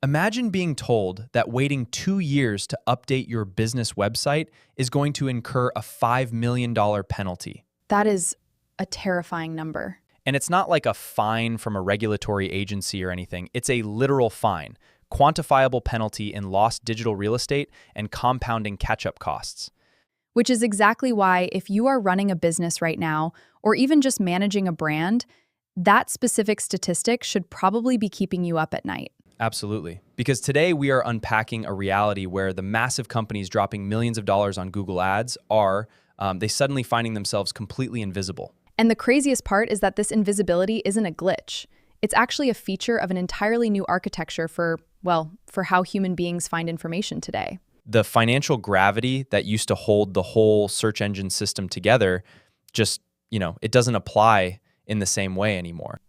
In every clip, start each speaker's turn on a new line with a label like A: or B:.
A: Imagine being told that waiting 2 years to update your business website is going to incur a $5 million penalty.
B: That is a terrifying number.
A: And it's not like a fine from a regulatory agency or anything. It's a literal fine, quantifiable penalty in lost digital real estate and compounding catch-up costs.
B: Which is exactly why if you are running a business right now, or even just managing a brand, that specific statistic should probably be keeping you up at night.
A: Absolutely. Because today we are unpacking a reality where the massive companies dropping millions of dollars on Google Ads are they suddenly finding themselves completely invisible.
B: And the craziest part is that this invisibility isn't a glitch. It's actually a feature of an entirely new architecture for how human beings find information today.
A: The financial gravity that used to hold the whole search engine system together just, it doesn't apply in the same way anymore.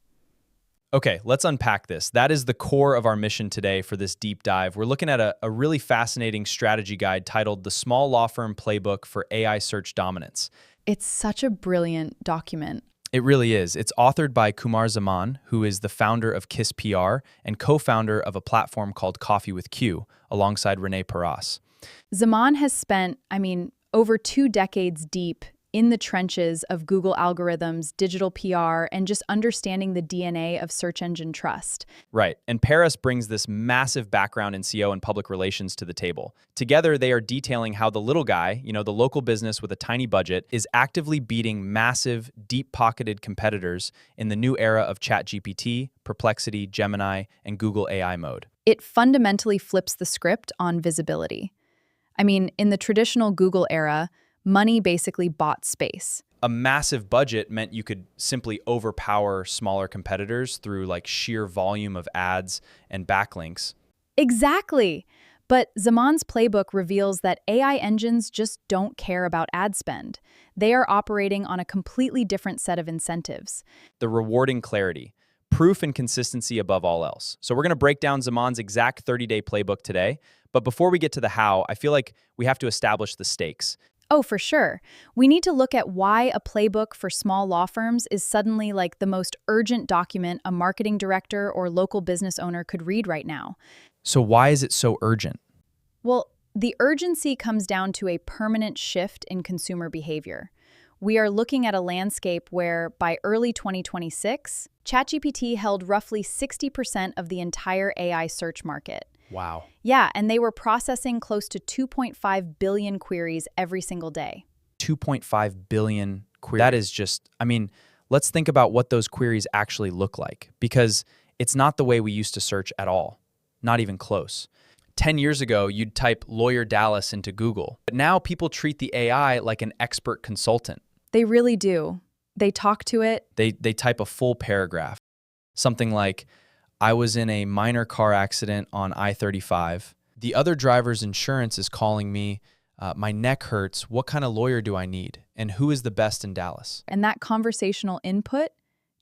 A: Okay, let's unpack this. That is the core of our mission today for this deep dive. We're looking at a really fascinating strategy guide titled The Small Law Firm Playbook for AI Search Dominance.
B: It's such a brilliant document.
A: It really is. It's authored by Qamar Zaman, who is the founder of Kiss PR and co-founder of a platform called Coffee with Q, alongside Renee Paras.
B: Zaman has spent, over 2 decades deep in the trenches of Google algorithms, digital PR, and just understanding the DNA of search engine trust.
A: Right, and Paras brings this massive background in SEO and public relations to the table. Together, they are detailing how the little guy, the local business with a tiny budget, is actively beating massive, deep-pocketed competitors in the new era of ChatGPT, Perplexity, Gemini, and Google AI mode.
B: It fundamentally flips the script on visibility. In the traditional Google era, money basically bought space.
A: A massive budget meant you could simply overpower smaller competitors through sheer volume of ads and backlinks.
B: Exactly. But Zaman's playbook reveals that AI engines just don't care about ad spend. They are operating on a completely different set of incentives.
A: The rewarding clarity, proof and consistency above all else. So we're going to break down Zaman's exact 30-day playbook today. But before we get to the how, I feel like we have to establish the stakes.
B: Oh, for sure. We need to look at why a playbook for small law firms is suddenly the most urgent document a marketing director or local business owner could read right now.
A: So why is it so urgent?
B: Well, the urgency comes down to a permanent shift in consumer behavior. We are looking at a landscape where, by early 2026, ChatGPT held roughly 60% of the entire AI search market.
A: Wow.
B: Yeah, and they were processing close to 2.5 billion queries every single day.
A: 2.5 billion queries. That is just, let's think about what those queries actually look like, because it's not the way we used to search at all, not even close. 10 years ago, you'd type Lawyer Dallas into Google, but now people treat the AI like an expert consultant.
B: They really do. They talk to it.
A: They type a full paragraph, something like, I was in a minor car accident on I-35. The other driver's insurance is calling me. My neck hurts. What kind of lawyer do I need? And who is the best in Dallas?
B: And that conversational input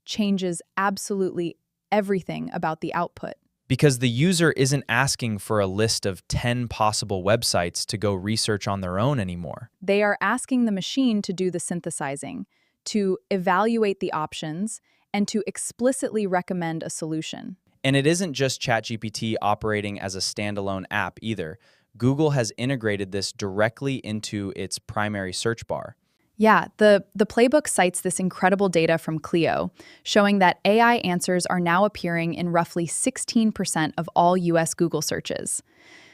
B: changes absolutely everything about the output.
A: Because the user isn't asking for a list of 10 possible websites to go research on their own anymore.
B: They are asking the machine to do the synthesizing, to evaluate the options, and to explicitly recommend a solution.
A: And it isn't just ChatGPT operating as a standalone app either. Google has integrated this directly into its primary search bar.
B: Yeah, the playbook cites this incredible data from Clio, showing that AI answers are now appearing in roughly 16% of all US Google searches.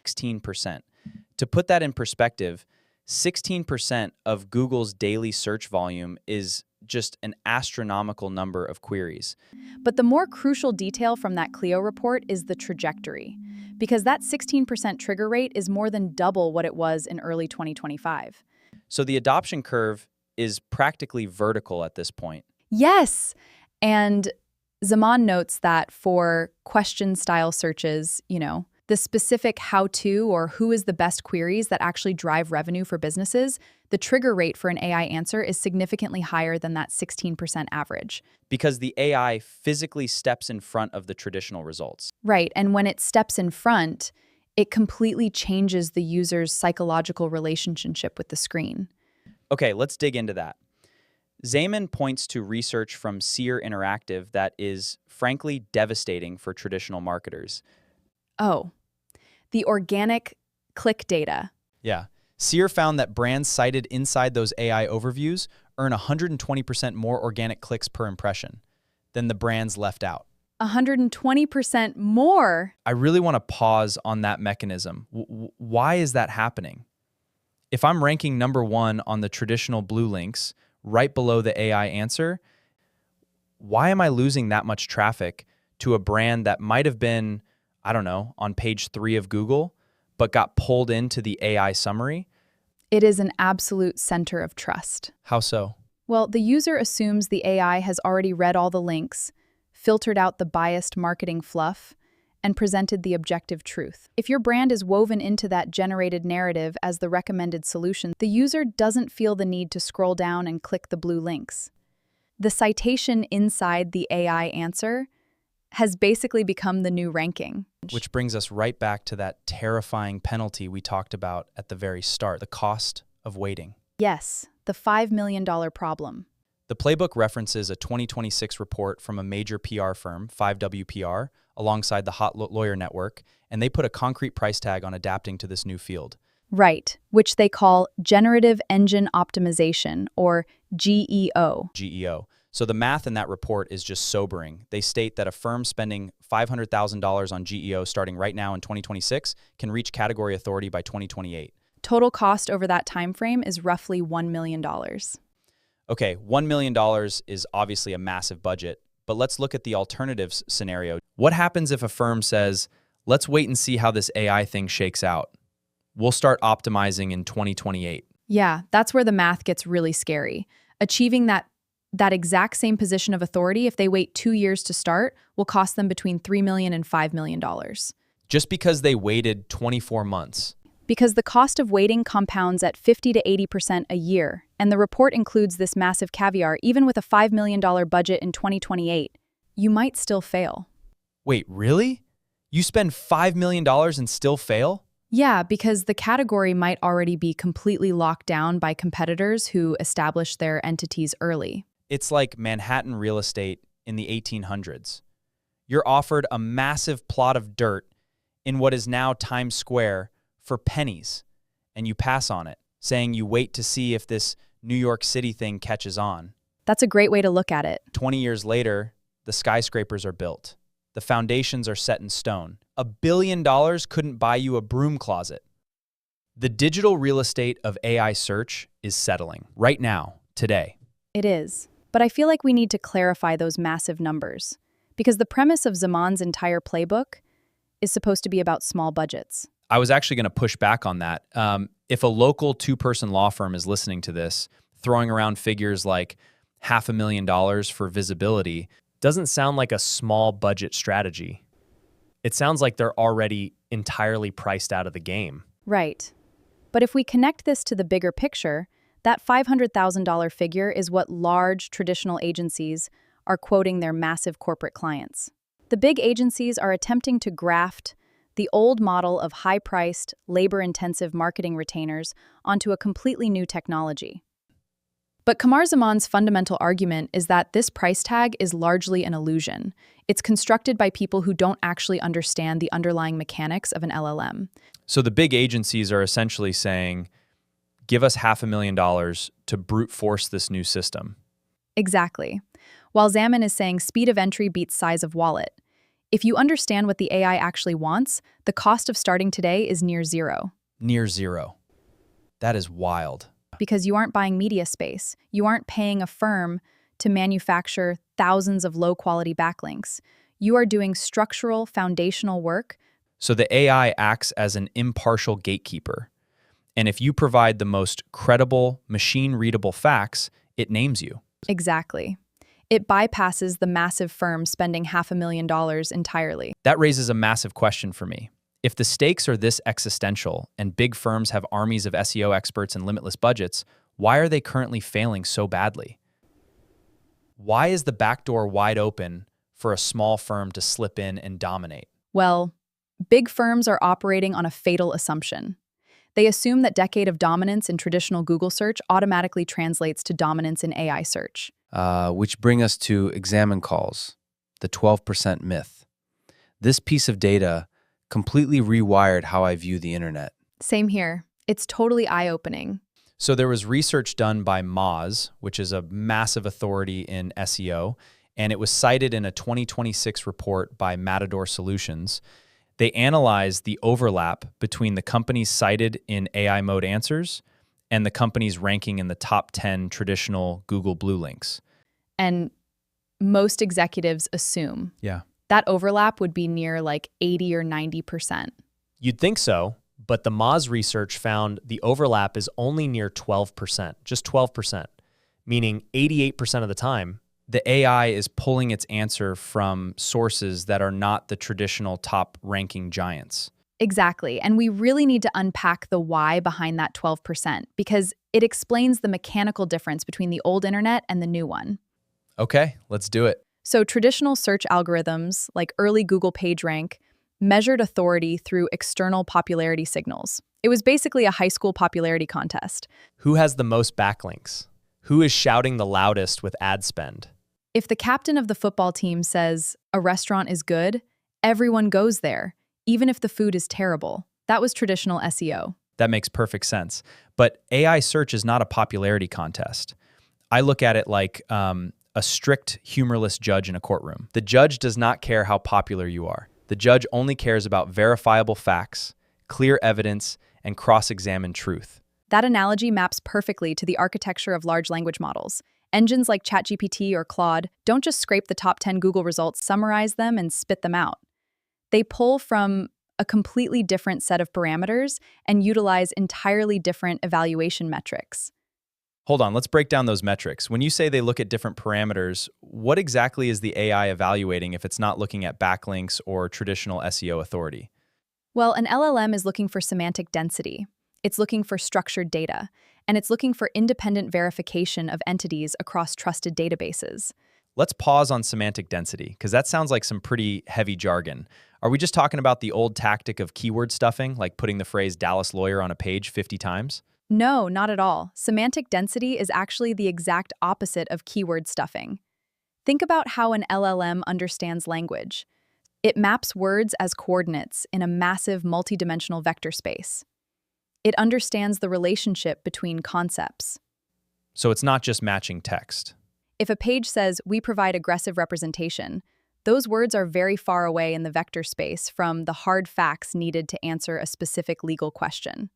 A: 16%. To put that in perspective, 16% of Google's daily search volume is just an astronomical number of queries.
B: But the more crucial detail from that Clio report is the trajectory, because that 16% trigger rate is more than double what it was in early 2025.
A: So the adoption curve is practically vertical at this point.
B: Yes, and Zaman notes that for question-style searches, the specific how-to or who is the best queries that actually drive revenue for businesses, the trigger rate for an AI answer is significantly higher than that 16% average.
A: Because the AI physically steps in front of the traditional results.
B: Right, and when it steps in front, it completely changes the user's psychological relationship with the screen.
A: Okay, let's dig into that. Zaman points to research from Seer Interactive that is, frankly, devastating for traditional marketers.
B: Oh, the organic click data.
A: Yeah. Sear found that brands cited inside those AI overviews earn 120% more organic clicks per impression than the brands left out.
B: 120% more.
A: I really want to pause on that mechanism. Why is that happening? If I'm ranking #1 on the traditional blue links right below the AI answer, why am I losing that much traffic to a brand that might have been, I don't know, on page 3 of Google, but got pulled into the AI summary?
B: It is an absolute center of trust.
A: How so?
B: Well, the user assumes the AI has already read all the links, filtered out the biased marketing fluff, and presented the objective truth. If your brand is woven into that generated narrative as the recommended solution, the user doesn't feel the need to scroll down and click the blue links. The citation inside the AI answer has basically become the new ranking.
A: Which brings us right back to that terrifying penalty we talked about at the very start, the cost of waiting.
B: Yes, the $5 million problem.
A: The Playbook references a 2026 report from a major PR firm, 5WPR, alongside the Hot Lawyer Network, and they put a concrete price tag on adapting to this new field.
B: Right, which they call Generative Engine Optimization, or GEO.
A: GEO. So the math in that report is just sobering. They state that a firm spending $500,000 on GEO starting right now in 2026 can reach category authority by 2028.
B: Total cost over that time frame is roughly $1 million.
A: Okay, $1 million is obviously a massive budget, but let's look at the alternatives scenario. What happens if a firm says, let's wait and see how this AI thing shakes out? We'll start optimizing in 2028.
B: Yeah, that's where the math gets really scary. Achieving that exact same position of authority, if they wait 2 years to start, will cost them between $3 million and $5 million.
A: Just because they waited 24 months.
B: Because the cost of waiting compounds at 50 to 80% a year, and the report includes this massive caveat, even with a $5 million budget in 2028, you might still fail.
A: Wait, really? You spend $5 million and still fail?
B: Yeah, because the category might already be completely locked down by competitors who established their entities early.
A: It's like Manhattan real estate in the 1800s. You're offered a massive plot of dirt in what is now Times Square for pennies, and you pass on it, saying you wait to see if this New York City thing catches on.
B: That's a great way to look at it.
A: 20 years later, the skyscrapers are built. The foundations are set in stone. $1 billion couldn't buy you a broom closet. The digital real estate of AI search is settling right now, today.
B: It is. But I feel like we need to clarify those massive numbers, because the premise of Zaman's entire playbook is supposed to be about small budgets.
A: I was actually going to push back on that. If a local 2-person law firm is listening to this, throwing around figures like $500,000 for visibility doesn't sound like a small budget strategy. It sounds like they're already entirely priced out of the game.
B: Right. But if we connect this to the bigger picture, that $500,000 figure is what large traditional agencies are quoting their massive corporate clients. The big agencies are attempting to graft the old model of high-priced, labor-intensive marketing retainers onto a completely new technology. But Qamar Zaman's fundamental argument is that this price tag is largely an illusion. It's constructed by people who don't actually understand the underlying mechanics of an LLM.
A: So the big agencies are essentially saying, give us $500,000 to brute force this new system.
B: Exactly. While Zaman is saying speed of entry beats size of wallet. If you understand what the AI actually wants, the cost of starting today is near zero.
A: Near zero. That is wild.
B: Because you aren't buying media space. You aren't paying a firm to manufacture thousands of low-quality backlinks. You are doing structural, foundational work.
A: So the AI acts as an impartial gatekeeper. And if you provide the most credible, machine-readable facts, it names you.
B: Exactly. It bypasses the massive firm spending $500,000 entirely.
A: That raises a massive question for me. If the stakes are this existential and big firms have armies of SEO experts and limitless budgets, why are they currently failing so badly? Why is the back door wide open for a small firm to slip in and dominate?
B: Well, big firms are operating on a fatal assumption. They assume that decade of dominance in traditional Google search automatically translates to dominance in AI search.
C: Which bring us to examine calls, the 12% myth. This piece of data
A: Completely rewired how I view the internet.
B: Same here. It's totally eye-opening.
A: So there was research done by Moz, which is a massive authority in SEO, and it was cited in a 2026 report by Matador Solutions. They analyzed the overlap between the companies cited in AI mode answers and the companies ranking in the top 10 traditional Google Blue links.
B: And most executives assume
A: Yeah.
B: that overlap would be near like 80 or 90%.
C: You'd think so, but the Moz research found the overlap is only near 12%, just 12%, meaning 88% of the time,
A: The AI is pulling its answer from sources that are not the traditional top ranking giants.
B: Exactly. And we really need to unpack the why behind that 12% because it explains the mechanical difference between the old internet and the new one.
A: Okay, let's do it.
B: So traditional search algorithms, like early Google PageRank, measured authority through external popularity signals. It was basically a high school popularity contest.
C: who has the most backlinks? Who is shouting the loudest with ad spend?
B: If the captain of the football team says a restaurant is good, everyone goes there, even if the food is terrible. That was traditional SEO.
A: That makes perfect sense. But AI search is not a popularity contest. I look at it like a strict, humorless judge in a courtroom. The judge does not care how popular you are. The judge only cares about verifiable facts, clear evidence, and cross-examined truth.
B: That analogy maps perfectly to the architecture of large language models. Engines like ChatGPT or Claude don't just scrape the top 10 Google results, summarize them, and spit them out. They pull from a completely different set of parameters and utilize entirely different evaluation metrics.
A: Hold on, let's break down those metrics. When you say they look at different parameters, what exactly is the AI evaluating if it's not looking at backlinks or traditional SEO authority?
B: Well, an LLM is looking for semantic density. It's looking for structured data, and it's looking for independent verification of entities across trusted databases.
A: Let's pause on semantic density, because that sounds like some pretty heavy jargon. Are we just talking about the old tactic of keyword stuffing, like putting the phrase Dallas lawyer on a page 50 times?
B: No, not at all. Semantic density is actually the exact opposite of keyword stuffing. Think about how an LLM understands language. It maps words as coordinates in a massive multidimensional vector space. It understands the relationship between concepts.
A: So it's not just matching text.
B: If a page says, "We provide aggressive representation," those words are very far away in the vector space from the hard facts needed to answer a specific legal question.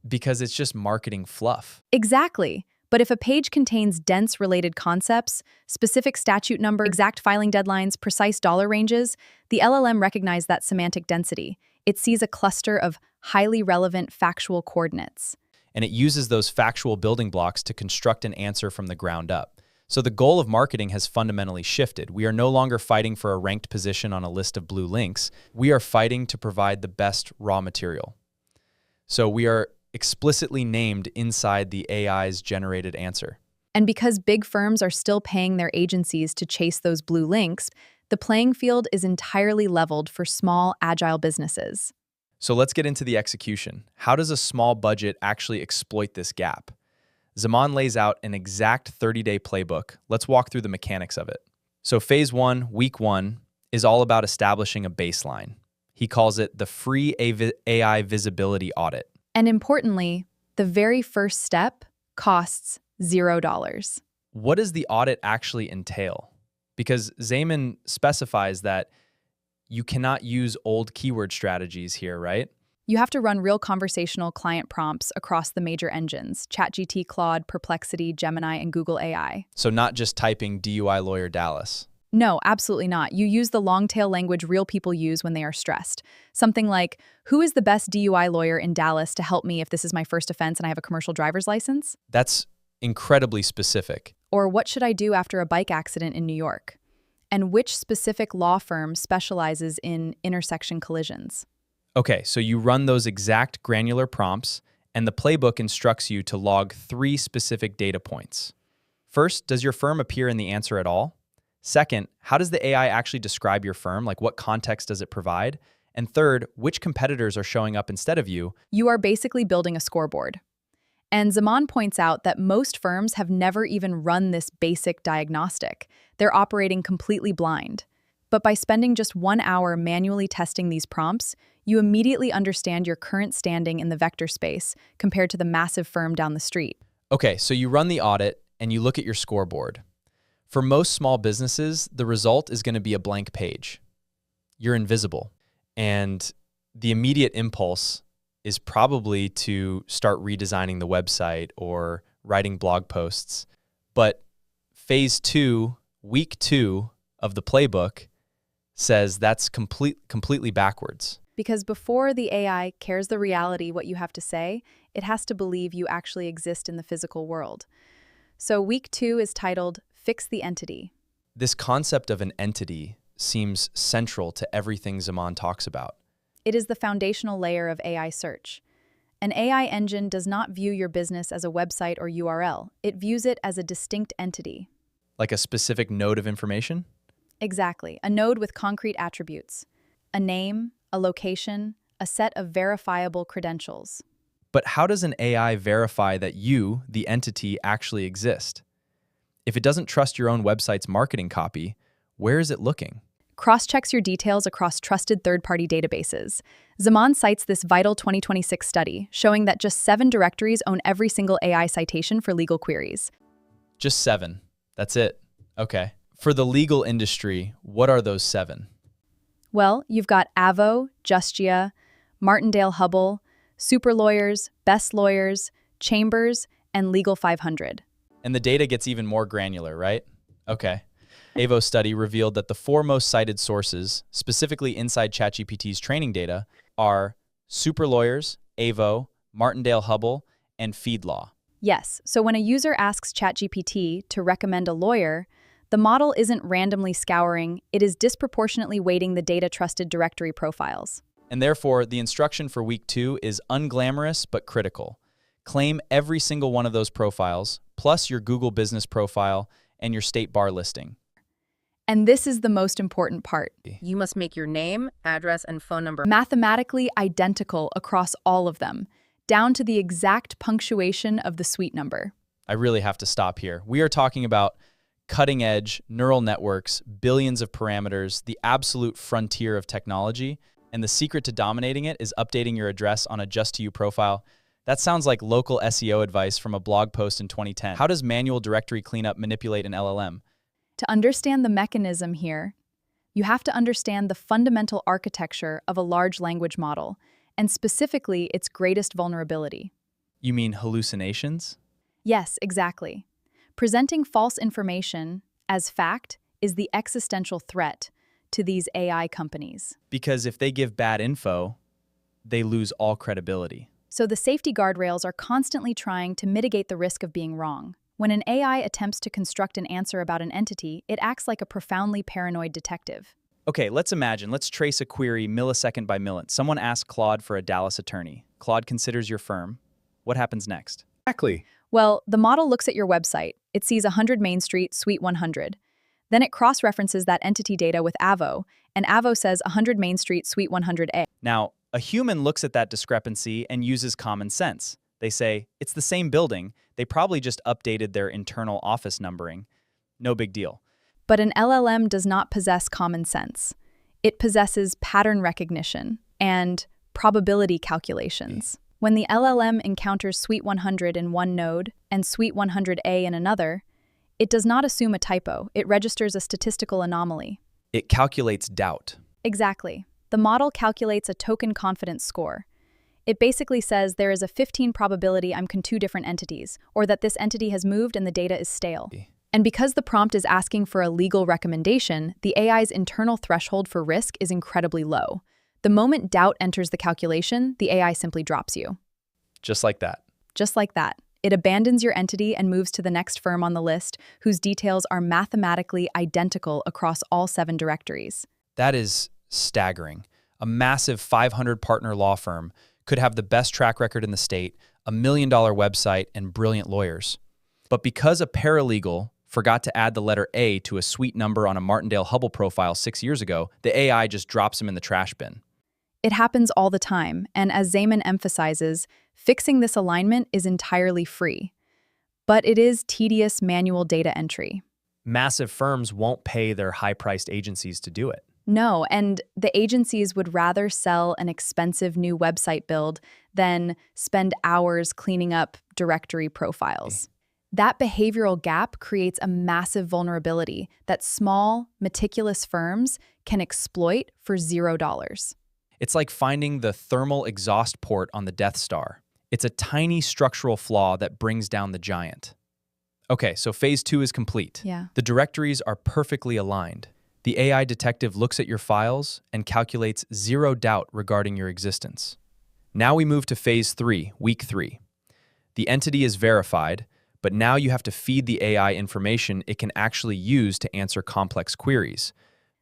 A: Because it's just marketing fluff.
B: Exactly. But if a page contains dense related concepts, specific statute number, exact filing deadlines, precise dollar ranges, the LLM recognizes that semantic density. It sees a cluster of highly relevant factual coordinates.
A: And it uses those factual building blocks to construct an answer from the ground up. So the goal of marketing has fundamentally shifted. We are no longer fighting for a ranked position on a list of blue links. We are fighting to provide the best raw material. So we are explicitly named inside the AI's generated answer.
B: And because big firms are still paying their agencies to chase those blue links, the playing field is entirely leveled for small, agile businesses.
A: So let's get into the execution. How does a small budget actually exploit this gap? Zaman lays out an exact 30-day playbook. Let's walk through the mechanics of it. So phase 1, week 1, is all about establishing a baseline. He calls it the free AI visibility audit.
B: And importantly, the very first step costs $0.
A: What does the audit actually entail? Because Zaman specifies that you cannot use old keyword strategies here, right?
B: You have to run real conversational client prompts across the major engines, ChatGPT, Claude, Perplexity, Gemini, and Google AI.
A: So not just typing DUI lawyer Dallas.
B: No, absolutely not. You use the long-tail language real people use when they are stressed. Something like, who is the best DUI lawyer in Dallas to help me if this is my first offense and I have a commercial driver's license?
A: That's incredibly specific.
B: Or what should I do after a bike accident in New York? And which specific law firm specializes in intersection collisions?
A: Okay, so you run those exact granular prompts, and the playbook instructs you to log 3 specific data points. First, does your firm appear in the answer at all? Second, how does the AI actually describe your firm? Like, what context does it provide? And third, which competitors are showing up instead of you?
B: You are basically building a scoreboard. And Zaman points out that most firms have never even run this basic diagnostic. They're operating completely blind. But by spending just 1 hour manually testing these prompts, You immediately understand your current standing in the vector space compared to the massive firm down the street.
A: Okay, so you run the audit and you look at your scoreboard. For most small businesses, the result is going to be a blank page. You're invisible. And the immediate impulse is probably to start redesigning the website or writing blog posts. But phase 2, week 2 of the playbook says that's completely backwards.
B: Because before the AI cares the reality what you have to say, it has to believe you actually exist in the physical world. So week 2 is titled Fix the Entity.
A: This concept of an entity seems central to everything Zaman talks about.
B: It is the foundational layer of AI search. An AI engine does not view your business as a website or URL. It views it as a distinct entity.
A: Like a specific node of information?
B: Exactly. A node with concrete attributes. A name, a location, a set of verifiable credentials.
A: But how does an AI verify that you, the entity, actually exist? If it doesn't trust your own website's marketing copy, where is it looking?
B: Cross-checks your details across trusted third-party databases. Zaman cites this vital 2026 study, showing that just 7 directories own every single AI citation for legal queries.
A: Just 7. That's it. Okay. For the legal industry, what are those 7?
B: Well, you've got Avo, Justia, Martindale Hubbell, Super Lawyers, Best Lawyers, Chambers, and Legal 500.
A: And the data gets even more granular, right? Okay. Avo study revealed that the 4 most cited sources, specifically inside ChatGPT's training data, are Super Lawyers, Avo, Martindale Hubbell, and Feedlaw.
B: Yes, so when a user asks ChatGPT to recommend a lawyer, the model isn't randomly scouring, it is disproportionately weighting the data-trusted directory profiles.
A: And therefore, the instruction for week 2 is unglamorous but critical. Claim every single one of those profiles, plus your Google business profile and your state bar listing.
B: And this is the most important part.
D: You must make your name, address, and phone number
B: Mathematically identical across all of them, down to the exact punctuation of the suite number.
A: I really have to stop here. We are talking about cutting-edge neural networks, billions of parameters, the absolute frontier of technology, and the secret to dominating it is updating your address on a just-to-you profile. That sounds like local SEO advice from a blog post in 2010. How does manual directory cleanup manipulate an LLM?
B: To understand the mechanism here, you have to understand the fundamental architecture of a large language model, and specifically its greatest vulnerability.
A: You mean hallucinations?
B: Yes, exactly. Presenting false information as fact is the existential threat to these AI companies.
A: Because if they give bad info, they lose all credibility.
B: So the safety guardrails are constantly trying to mitigate the risk of being wrong. When an AI attempts to construct an answer about an entity, it acts like a profoundly paranoid detective.
A: Okay, let's trace a query millisecond by millisecond. Someone asks Claude for a Dallas attorney. Claude considers your firm. What happens next?
C: Exactly.
B: Well, the model looks at your website. It sees 100 Main Street, Suite 100. Then it cross-references that entity data with Avo, and Avo says 100 Main Street, Suite 100A.
A: Now, a human looks at that discrepancy and uses common sense. They say, it's the same building. They probably just updated their internal office numbering. No big deal.
B: But an LLM does not possess common sense. It possesses pattern recognition and probability calculations. When the LLM encounters Suite 100 in one node and Suite 100A in another, it does not assume a typo. It registers a statistical anomaly.
A: It calculates doubt.
B: Exactly. The model calculates a token confidence score. It basically says there is a 15 probability I'm con 2 different entities, or that this entity has moved and the data is stale. And because the prompt is asking for a legal recommendation, the AI's internal threshold for risk is incredibly low. The moment doubt enters the calculation, the AI simply drops you.
A: Just like that.
B: Just like that. It abandons your entity and moves to the next firm on the list, whose details are mathematically identical across all 7 directories.
A: That is staggering. A massive 500-partner law firm could have the best track record in the state, $1 million website, and brilliant lawyers. But because a paralegal forgot to add the letter A to a suite number on a Martindale Hubbell profile 6 years ago, the AI just drops him in the trash bin.
B: It happens all the time, and as Zaman emphasizes, fixing this alignment is entirely free. But it is tedious manual data entry.
C: Massive firms won't pay their high-priced agencies to do it.
B: No, and the agencies would rather sell an expensive new website build than spend hours cleaning up directory profiles. That behavioral gap creates a massive vulnerability that small, meticulous firms can exploit for $0.
A: It's like finding the thermal exhaust port on the Death Star. It's a tiny structural flaw that brings down the giant. Okay, so phase 2 is complete.
B: Yeah.
A: The directories are perfectly aligned. The AI detective looks at your files and calculates zero doubt regarding your existence. Now we move to phase 3, week 3. The entity is verified, but now you have to feed the AI information it can actually use to answer complex queries.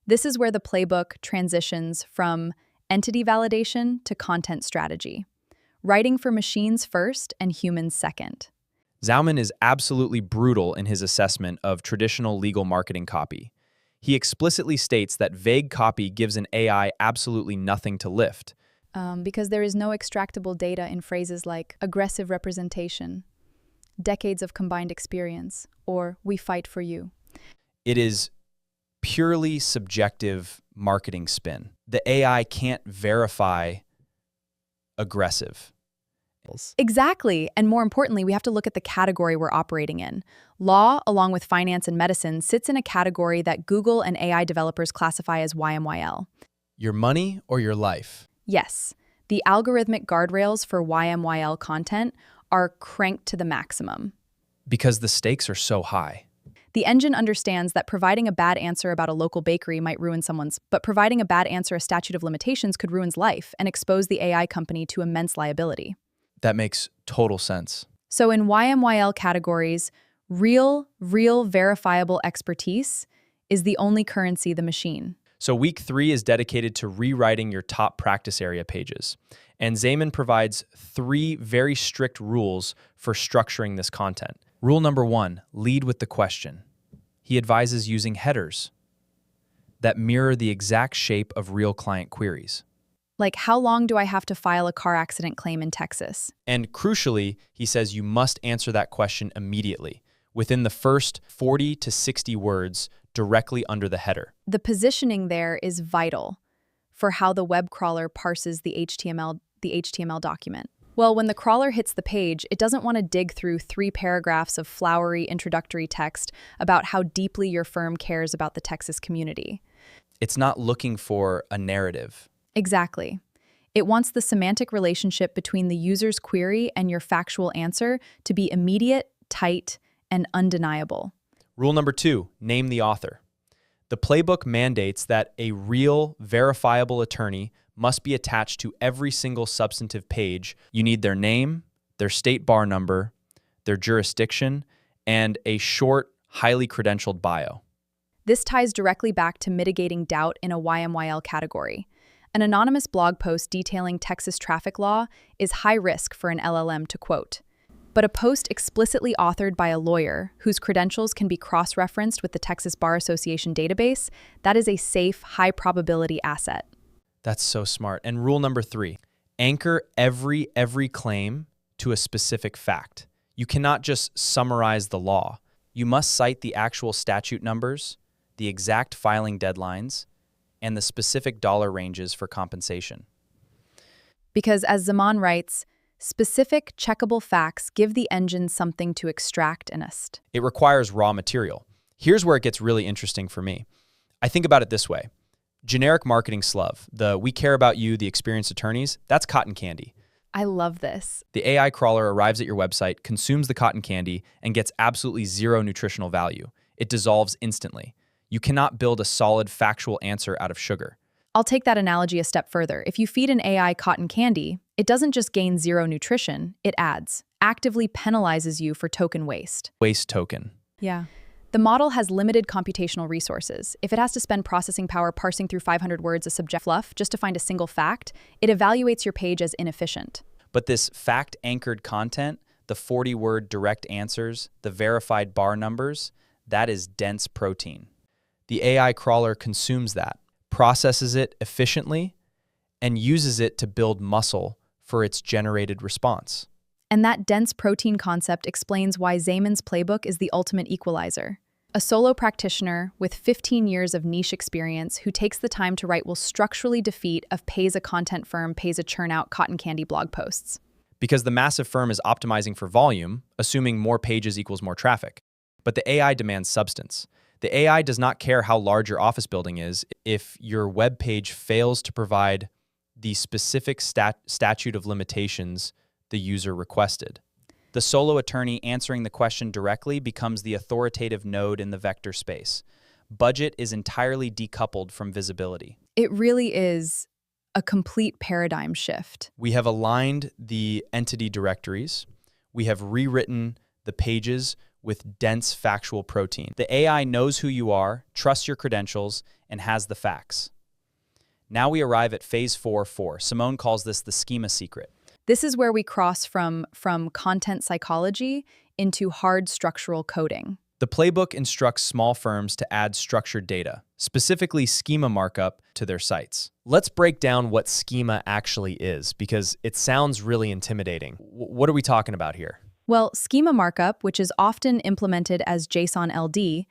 B: This is where the playbook transitions from entity validation to content strategy, writing for machines first and humans second.
A: Zaman is absolutely brutal in his assessment of traditional legal marketing copy. He explicitly states that vague copy gives an AI absolutely nothing to lift.
B: Because there is no extractable data in phrases like aggressive representation, decades of combined experience, or we fight for you.
A: It is purely subjective marketing spin. The AI can't verify aggressive.
B: Exactly. And more importantly, we have to look at the category we're operating in. Law, along with finance and medicine, sits in a category that Google and AI developers classify as YMYL.
A: Your money or your life?
B: Yes, the algorithmic guardrails for YMYL content are cranked to the maximum.
A: Because the stakes are so high.
B: The engine understands that providing a bad answer about a local bakery might ruin someone's, but providing a bad answer a statute of limitations could ruin life and expose the AI company to immense liability.
A: That makes total sense.
B: So in YMYL categories, real verifiable expertise is the only currency the machine.
A: So week 3 is dedicated to rewriting your top practice area pages. And Zaman provides 3 very strict rules for structuring this content. Rule number 1, lead with the question. He advises using headers that mirror the exact shape of real client queries.
B: Like, how long do I have to file a car accident claim in Texas?
A: And crucially, he says you must answer that question immediately, within the first 40 to 60 words directly under the header.
B: The positioning there is vital for how the web crawler parses the HTML document. Well, when the crawler hits the page, it doesn't want to dig through 3 paragraphs of flowery introductory text about how deeply your firm cares about the Texas community.
A: It's not looking for a narrative.
B: Exactly. It wants the semantic relationship between the user's query and your factual answer to be immediate, tight, and undeniable.
A: Rule number 2, name the author. The playbook mandates that a real, verifiable attorney must be attached to every single substantive page. You need their name, their state bar number, their jurisdiction, and a short, highly credentialed bio.
B: This ties directly back to mitigating doubt in a YMYL category. An anonymous blog post detailing Texas traffic law is high risk for an LLM to quote. But a post explicitly authored by a lawyer whose credentials can be cross-referenced with the Texas Bar Association database, that is a safe, high-probability asset.
A: That's so smart. And rule number 3, anchor every claim to a specific fact. You cannot just summarize the law. You must cite the actual statute numbers, the exact filing deadlines, and the specific dollar ranges for compensation.
B: Because as Zaman writes, specific, checkable facts give the engine something to extract and est.
A: It requires raw material. Here's where it gets really interesting for me. I think about it this way. Generic marketing slove, the we care about you, the experienced attorneys, that's cotton candy.
B: I love this.
A: The AI crawler arrives at your website, consumes the cotton candy, and gets absolutely zero nutritional value. It dissolves instantly. You cannot build a solid factual answer out of sugar.
B: I'll take that analogy a step further. If you feed an AI cotton candy, it doesn't just gain zero nutrition, it actively penalizes you for token waste.
A: Waste token.
B: Yeah. The model has limited computational resources. If it has to spend processing power parsing through 500 words of subject fluff just to find a single fact, it evaluates your page as inefficient.
A: But this fact-anchored content, the 40-word direct answers, the verified bar numbers, that is dense protein. The AI crawler consumes that, processes it efficiently, and uses it to build muscle for its generated response.
B: And that dense protein concept explains why Zaman's playbook is the ultimate equalizer. A solo practitioner with 15 years of niche experience who takes the time to write will structurally defeat a pays-a-content firm, pays-a-churn-out cotton candy blog posts.
A: Because the massive firm is optimizing for volume, assuming more pages equals more traffic. But the AI demands substance. The AI does not care how large your office building is if your web page fails to provide the specific statute of limitations the user requested.
E: The solo attorney answering the question directly becomes the authoritative node in the vector space. Budget is entirely decoupled from visibility.
B: It really is a complete paradigm shift.
A: We have aligned the entity directories. We have rewritten the pages with dense factual protein.
E: The AI knows who you are, trusts your credentials, and has the facts. Now we arrive at phase 4.4. Simone calls this the schema secret.
B: This is where we cross from content psychology into hard structural coding.
A: The playbook instructs small firms to add structured data, specifically schema markup, to their sites.
C: Let's break down what schema actually is, because it sounds really intimidating. What are we talking about here?
B: Well, schema markup, which is often implemented as JSON LD,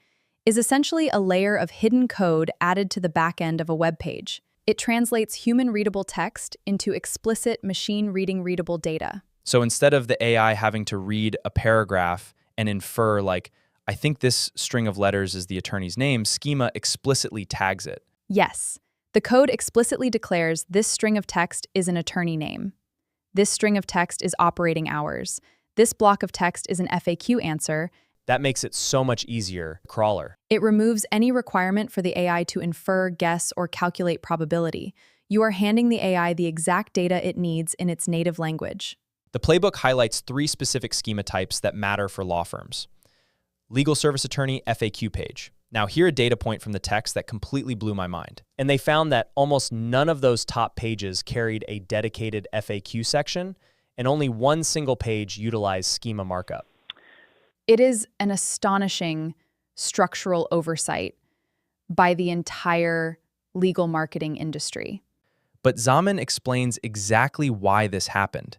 B: is essentially a layer of hidden code added to the back end of a web page. It translates human-readable text into explicit machine-reading readable data.
A: So instead of the AI having to read a paragraph and infer, like, I think this string of letters is the attorney's name, schema explicitly tags it.
B: Yes, the code explicitly declares this string of text is an attorney name. This string of text is operating hours. This block of text is an FAQ answer.
C: That makes it so much easier. Crawler.
B: It removes any requirement for the AI to infer, guess, or calculate probability. You are handing the AI the exact data it needs in its native language.
A: The playbook highlights 3 specific schema types that matter for law firms. Legal service attorney FAQ page. Now, here a data point from the text that completely blew my mind.
C: And they found that almost none of those top pages carried a dedicated FAQ section, and only one single page utilized schema markup.
B: It is an astonishing structural oversight by the entire legal marketing industry.
A: But Zaman explains exactly why this happened.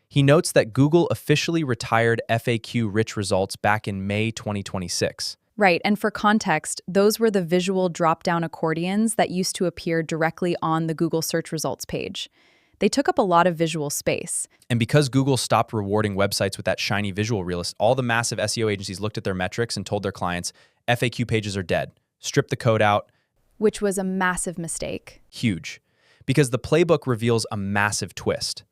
A: He notes that Google officially retired FAQ-rich results back in May 2026.
B: Right, and for context, those were the visual drop-down accordions that used to appear directly on the Google search results page. They took up a lot of visual space.
A: And because Google stopped rewarding websites with that shiny visual reel, all the massive SEO agencies looked at their metrics and told their clients, FAQ pages are dead. Strip the code out.
B: Which was a massive mistake.
A: Huge. Because the playbook reveals a massive twist.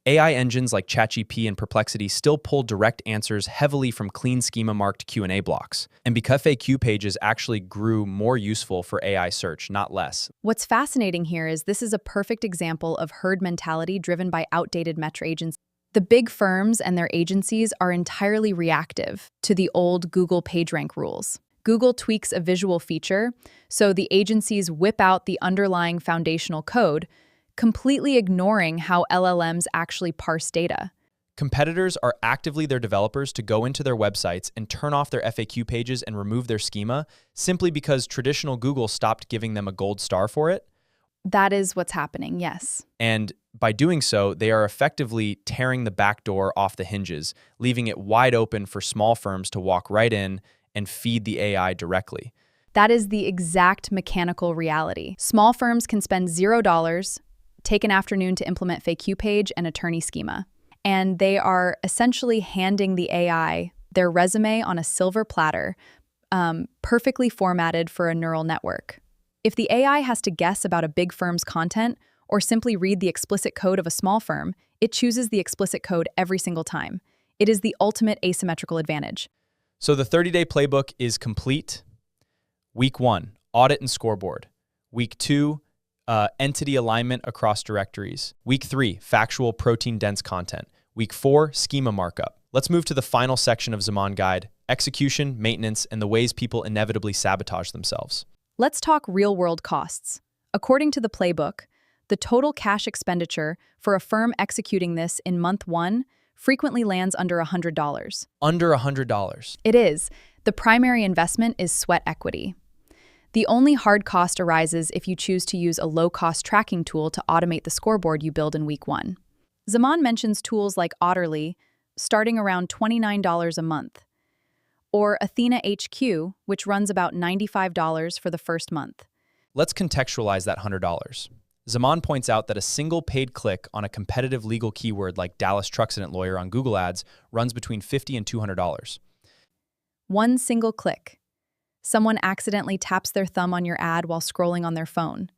A: AI engines like ChatGPT and Perplexity still pull direct answers heavily from clean schema-marked Q&A blocks. And because FAQ pages actually grew more useful for AI search, not less.
B: What's fascinating here is this is a perfect example of herd mentality driven by outdated metro agencies. The big firms and their agencies are entirely reactive to the old Google PageRank rules. Google tweaks a visual feature, so the agencies whip out the underlying foundational code, completely ignoring how LLMs actually parse data.
A: Competitors are actively their developers to go into their websites and turn off their FAQ pages and remove their schema simply because traditional Google stopped giving them a gold star for it.
B: That is what's happening, yes.
A: And by doing so, they are effectively tearing the back door off the hinges, leaving it wide open for small firms to walk right in and feed the AI directly.
B: That is the exact mechanical reality. Small firms can spend $0, take an afternoon to implement FAQ page and attorney schema. And they are essentially handing the AI their resume on a silver platter, perfectly formatted for a neural network. If the AI has to guess about a big firm's content or simply read the explicit code of a small firm, it chooses the explicit code every single time. It is the ultimate asymmetrical advantage.
A: So the 30-day playbook is complete. Week 1, audit and scoreboard. Week 2, entity alignment across directories. Week 3, factual protein-dense content. Week 4, schema markup. Let's move to the final section of Zaman Guide, execution, maintenance, and the ways people inevitably sabotage themselves.
B: Let's talk real-world costs. According to the playbook, the total cash expenditure for a firm executing this in month 1 frequently lands under $100.
A: Under $100.
B: It is. The primary investment is sweat equity. The only hard cost arises if you choose to use a low-cost tracking tool to automate the scoreboard you build in week 1. Zaman mentions tools like Otterly, starting around $29 a month, or Athena HQ, which runs about $95 for the first month.
A: Let's contextualize that $100. Zaman points out that a single paid click on a competitive legal keyword like Dallas truck accident lawyer on Google Ads runs between $50 and $200.
B: One single click. Someone accidentally taps their thumb on your ad while scrolling on their phone.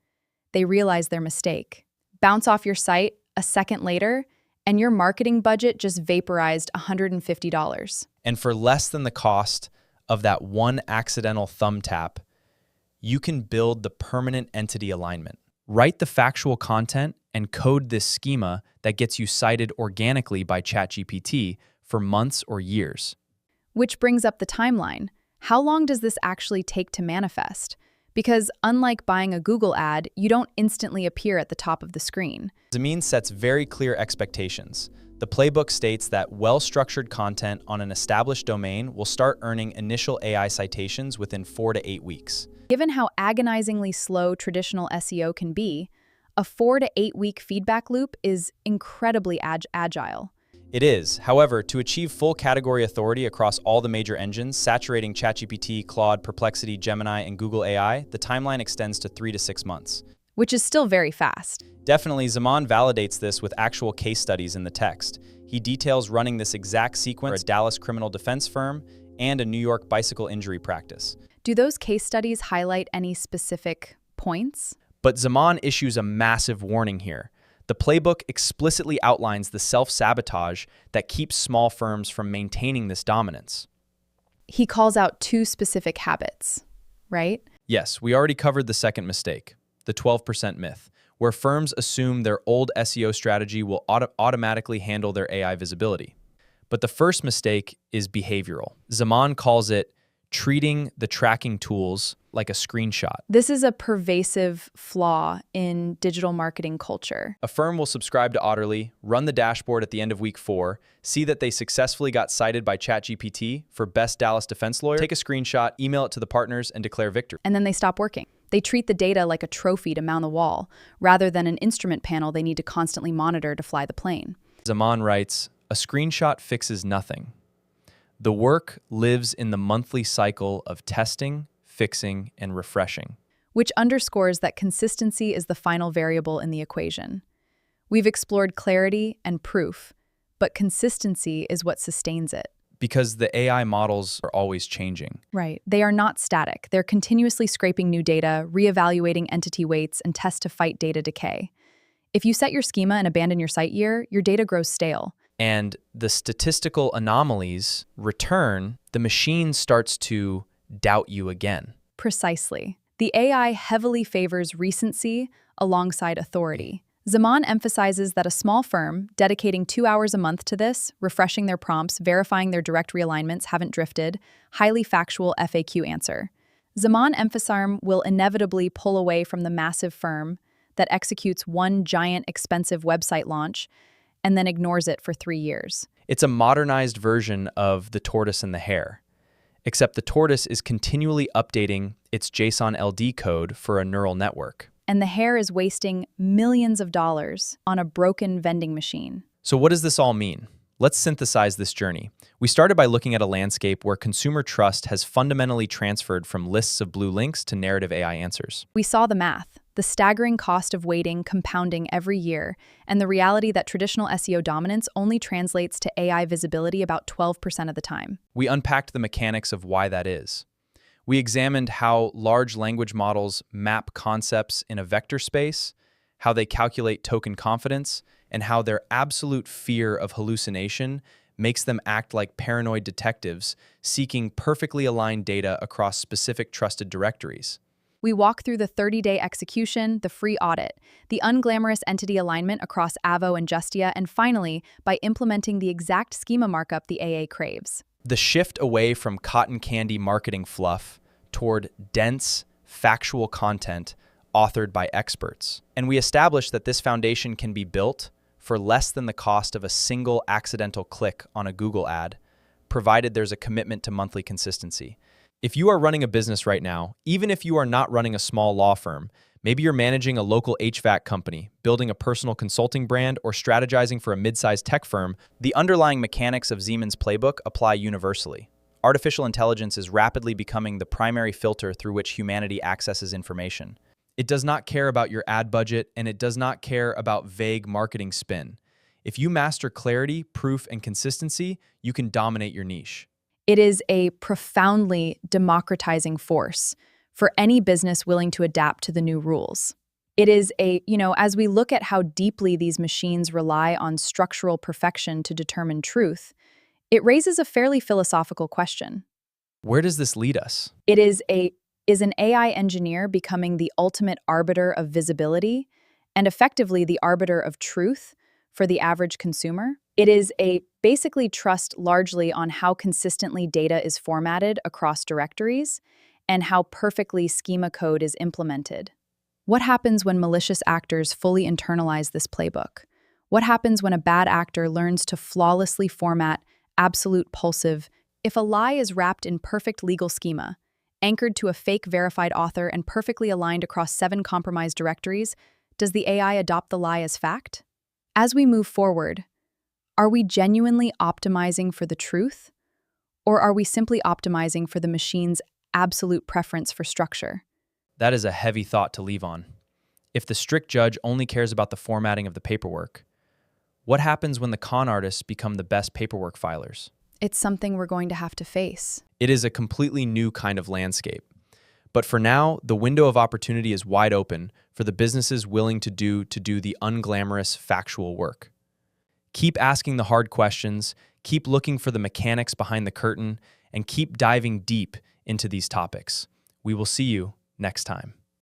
B: They realize their mistake. Bounce off your site a second later, and your marketing budget just vaporized $150.
A: And for less than the cost of that one accidental thumb tap, you can build the permanent entity alignment. Write the factual content and code this schema that gets you cited organically by ChatGPT for months or years.
B: Which brings up the timeline. How long does this actually take to manifest? Because unlike buying a Google ad, you don't instantly appear at the top of the screen.
A: Zaman sets very clear expectations. The Playbook states that well-structured content on an established domain will start earning initial AI citations within 4 to 8 weeks.
B: Given how agonizingly slow traditional SEO can be, a 4 to 8 week feedback loop is incredibly agile.
A: It is. However, to achieve full category authority across all the major engines, saturating ChatGPT, Claude, Perplexity, Gemini, and Google AI, the timeline extends to 3 to 6 months.
B: Which is still very fast.
A: Definitely, Zaman validates this with actual case studies in the text. He details running this exact sequence for a Dallas criminal defense firm and a New York bicycle injury practice.
B: Do those case studies highlight any specific points?
A: But Zaman issues a massive warning here. The Playbook explicitly outlines the self-sabotage that keeps small firms from maintaining this dominance.
B: He calls out 2 specific habits, right?
A: Yes, we already covered the second mistake, the 12% myth, where firms assume their old SEO strategy will automatically handle their AI visibility. But the first mistake is behavioral. Zaman calls it treating the tracking tools like a screenshot.
B: This is a pervasive flaw in digital marketing culture.
A: A firm will subscribe to Otterly, run the dashboard at the end of week 4, see that they successfully got cited by ChatGPT for best Dallas defense lawyer, take a screenshot, email it to the partners, and declare victory.
B: And then they stop working. They treat the data like a trophy to mount the wall, rather than an instrument panel they need to constantly monitor to fly the plane.
A: Zaman writes, "A screenshot fixes nothing. The work lives in the monthly cycle of testing, fixing, and refreshing."
B: Which underscores that consistency is the final variable in the equation. We've explored clarity and proof, but consistency is what sustains it.
A: Because the AI models are always changing.
B: Right. They are not static. They're continuously scraping new data, reevaluating entity weights, and test to fight data decay. If you set your schema and abandon your site year, your data grows stale.
A: And the statistical anomalies return, the machine starts to doubt you again.
B: Precisely. The AI heavily favors recency alongside authority. Zaman emphasizes that a small firm dedicating 2 hours a month to this, refreshing their prompts, verifying their direct realignments haven't drifted, highly factual FAQ answer. Zaman emphasizes will inevitably pull away from the massive firm that executes one giant expensive website launch and then ignores it for 3 years.
A: It's a modernized version of the tortoise and the hare, except the tortoise is continually updating its JSON LD code for a neural network.
B: And the hare is wasting millions of dollars on a broken vending machine.
A: So what does this all mean? Let's synthesize this journey. We started by looking at a landscape where consumer trust has fundamentally transferred from lists of blue links to narrative AI answers.
B: We saw the math, the staggering cost of waiting compounding every year, and the reality that traditional SEO dominance only translates to AI visibility about 12% of the time.
A: We unpacked the mechanics of why that is. We examined how large language models map concepts in a vector space, how they calculate token confidence, and how their absolute fear of hallucination makes them act like paranoid detectives seeking perfectly aligned data across specific trusted directories.
B: We walk through the 30-day execution, the free audit, the unglamorous entity alignment across Avo and Justia, and finally, by implementing the exact schema markup the AA craves.
A: The shift away from cotton candy marketing fluff toward dense, factual content authored by experts. And we established that this foundation can be built for less than the cost of a single accidental click on a Google ad, provided there's a commitment to monthly consistency. If you are running a business right now, even if you are not running a small law firm, maybe you're managing a local HVAC company, building a personal consulting brand, or strategizing for a mid-sized tech firm, the underlying mechanics of Zaman's playbook apply universally.
E: artificial intelligence is rapidly becoming the primary filter through which humanity accesses information.
A: It does not care about your ad budget, and it does not care about vague marketing spin. If you master clarity, proof, and consistency, you can dominate your niche.
B: It is a profoundly democratizing force for any business willing to adapt to the new rules. It is as we look at how deeply these machines rely on structural perfection to determine truth, it raises a fairly philosophical question.
A: Where does this lead us?
B: Is an AI engineer becoming the ultimate arbiter of visibility and effectively the arbiter of truth for the average consumer? It is basically trust largely on how consistently data is formatted across directories and how perfectly schema code is implemented. What happens when malicious actors fully internalize this playbook? What happens when a bad actor learns to flawlessly format absolute pulsive? If a lie is wrapped in perfect legal schema, anchored to a fake verified author and perfectly aligned across 7 compromised directories, does the AI adopt the lie as fact? As we move forward, are we genuinely optimizing for the truth? Or are we simply optimizing for the machine's absolute preference for structure?
A: That is a heavy thought to leave on. If the strict judge only cares about the formatting of the paperwork, what happens when the con artists become the best paperwork filers?
B: It's something we're going to have to face.
A: It is a completely new kind of landscape. But for now, the window of opportunity is wide open for the businesses willing to do the unglamorous factual work. Keep asking the hard questions, keep looking for the mechanics behind the curtain, and keep diving deep into these topics. We will see you next time.